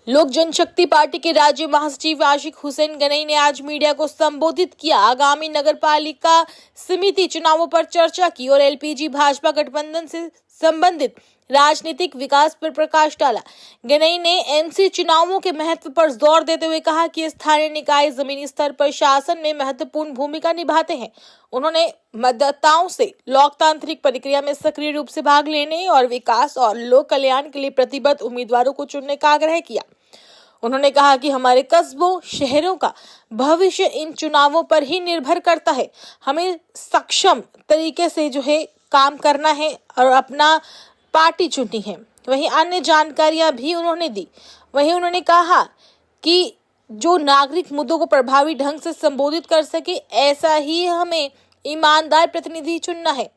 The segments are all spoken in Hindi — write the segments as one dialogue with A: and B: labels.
A: लोक जनशक्ति पार्टी के राज्य महासचिव आशिक हुसैन गनई ने आज मीडिया को संबोधित किया, आगामी नगरपालिका समिति चुनावों पर चर्चा की और एलपीजी भाजपा गठबंधन से संबंधित राजनीतिक विकास पर प्रकाश डाला। गनई ने एमसी चुनावों के महत्व पर जोर देते हुए कहा कि स्थानीय निकाय जमीनी स्तर पर शासन में महत्वपूर्ण भूमिका निभाते हैं। उन्होंने मतदाताओं से लोकतांत्रिक प्रक्रिया में सक्रिय रूप से भाग लेने और विकास और लोक कल्याण के लिए प्रतिबद्ध उम्मीदवारों को चुनने का आग्रह किया। उन्होंने कहा कि हमारे कस्बों शहरों का भविष्य इन चुनावों पर ही निर्भर करता है। हमें सक्षम तरीके से काम करना है और अपना पार्टी चुनी है। वहीं अन्य जानकारियां भी उन्होंने दी। वहीं उन्होंने कहा कि जो नागरिक मुद्दों को प्रभावी ढंग से संबोधित कर सके, ऐसा ही हमें ईमानदार प्रतिनिधि चुनना है।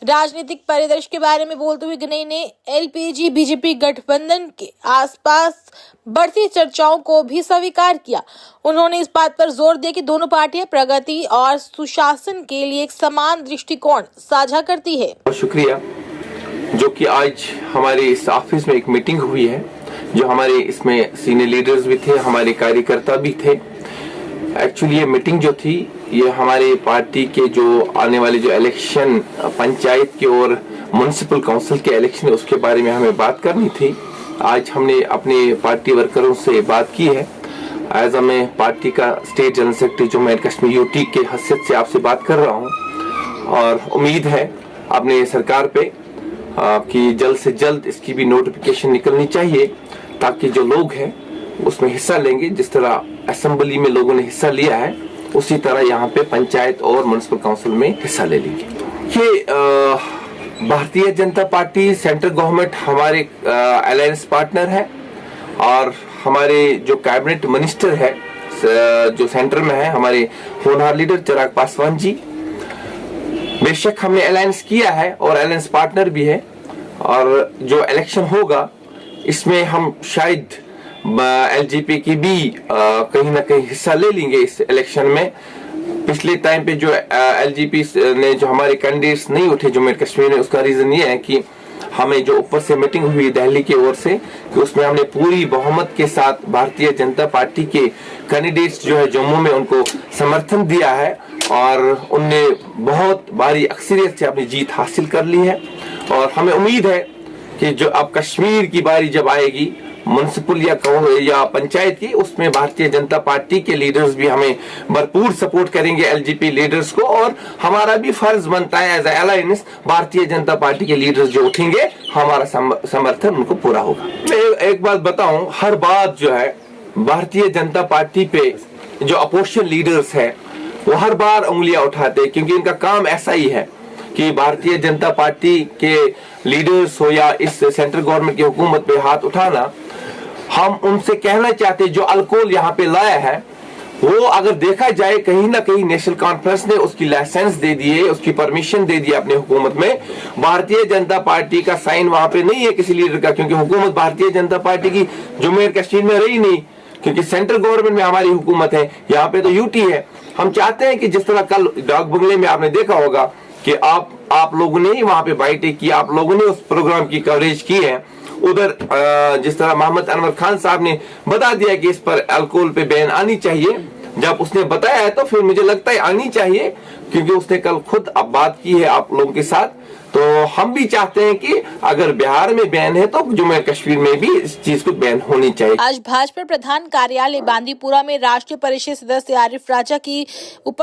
A: राजनीतिक परिदृश्य के बारे में बोलते हुए गनई ने एलपीजी बीजेपी गठबंधन के आसपास बढ़ती चर्चाओं को भी स्वीकार किया। उन्होंने इस बात पर जोर दिया कि दोनों पार्टियां प्रगति और सुशासन के लिए एक समान दृष्टिकोण साझा करती है।
B: शुक्रिया जो कि आज हमारे इस ऑफिस में एक मीटिंग हुई है, जो हमारे इसमें सीनियर लीडर्स भी थे, हमारे कार्यकर्ता भी थे। एक्चुअली ये मीटिंग जो थी, ये हमारे पार्टी के जो आने वाले जो इलेक्शन पंचायत के और म्युनिसिपल काउंसिल के इलेक्शन है, उसके बारे में हमें बात करनी थी। आज हमने अपने पार्टी वर्करों से बात की है। एज मैं पार्टी का state general secretary Jammu and Kashmir UT के हैसियत से आपसे बात कर रहा हूँ और उम्मीद है अपने सरकार पे कि जल्द से जल्द इसकी भी नोटिफिकेशन निकलनी चाहिए, ताकि जो लोग हैं उसमें हिस्सा लेंगे, जिस तरह असेंबली में लोगों ने हिस्सा लिया है उसी तरह यहाँ पे पंचायत और म्युनिसिपल काउंसिल में हिस्सा ले लेंगे। ये Bharatiya Janata party central government हमारे अलायंस पार्टनर है और हमारे जो कैबिनेट मिनिस्टर है जो सेंटर में है, हमारे होनहार लीडर चिराग पासवान जी। बेशक हमने अलायंस किया है और अलायंस पार्टनर भी है, और जो इलेक्शन होगा इसमें हम शायद एलजेपी की भी कहीं ना कहीं हिस्सा ले लेंगे इस इलेक्शन में। पिछले टाइम पे जो एलजेपी ने जो हमारे कैंडिडेट्स नहीं उठे जम्मू एंड कश्मीर में, उसका रीजन ये है कि हमें जो ऊपर से मीटिंग हुई दिल्ली की ओर से, कि उसमें हमने पूरी बहुमत के साथ भारतीय जनता पार्टी के कैंडिडेट्स जो है जम्मू में उनको समर्थन दिया है और उनने बहुत भारी अक्सरियत से अपनी जीत हासिल कर ली है। और हमें उम्मीद है कि जो अब कश्मीर की बारी जब आएगी म्युनिसिपल या पंचायत की, उसमें भारतीय जनता पार्टी के लीडर्स भी हमें भरपूर सपोर्ट करेंगे एलजेपी लीडर्स को, और हमारा भी फर्ज बनता है as alliance Bharatiya Janata party के लीडर्स जो उठेंगे हमारा समर्थन उनको पूरा होगा। मैं एक बात बताऊं, हर बात जो है भारतीय जनता पार्टी पे जो अपोजिशन लीडर्स है वो हर बार उंगलियां उठाते हैं, क्योंकि इनका काम ऐसा ही है कि भारतीय जनता पार्टी के लीडर्स हो या इस सेंट्रल गवर्नमेंट की हुकूमत पे हाथ उठाना। हम उनसे कहना चाहते हैं जो अल्कोहल यहाँ पे लाया है वो अगर देखा जाए कहीं ना कहीं नेशनल कॉन्फ्रेंस ने उसकी लाइसेंस दे दिए, उसकी परमिशन दे दी अपनी हुकूमत में। भारतीय जनता पार्टी का साइन वहां पे नहीं है किसी लीडर का, क्योंकि हुकूमत भारतीय जनता पार्टी की जम्मू एंड कश्मीर में रही नहीं, क्योंकि सेंट्रल गवर्नमेंट में हमारी हुकूमत है, यहाँ पे तो यूटी है। हम चाहते हैं कि जिस तरह कल डाक बंगले में आपने देखा होगा कि आप लोगों ने ही वहां पे बाइटें की, आप लोगों ने उस प्रोग्राम की कवरेज की है। उधर जिस तरह मोहम्मद अनवर खान साहब ने बता दिया कि इस पर अल्कोहल पे बैन आनी चाहिए, जब उसने बताया है तो फिर मुझे लगता है आनी चाहिए, क्योंकि उसने कल खुद अब बात की है आप लोगों के साथ। तो हम भी चाहते हैं कि अगर बिहार में बैन है तो जम्मू एंड कश्मीर में भी इस चीज को बैन होनी चाहिए।
A: आज भाजपा प्रधान कार्यालय बांदीपुरा में राष्ट्रीय परिषद सदस्य आरिफ राजा की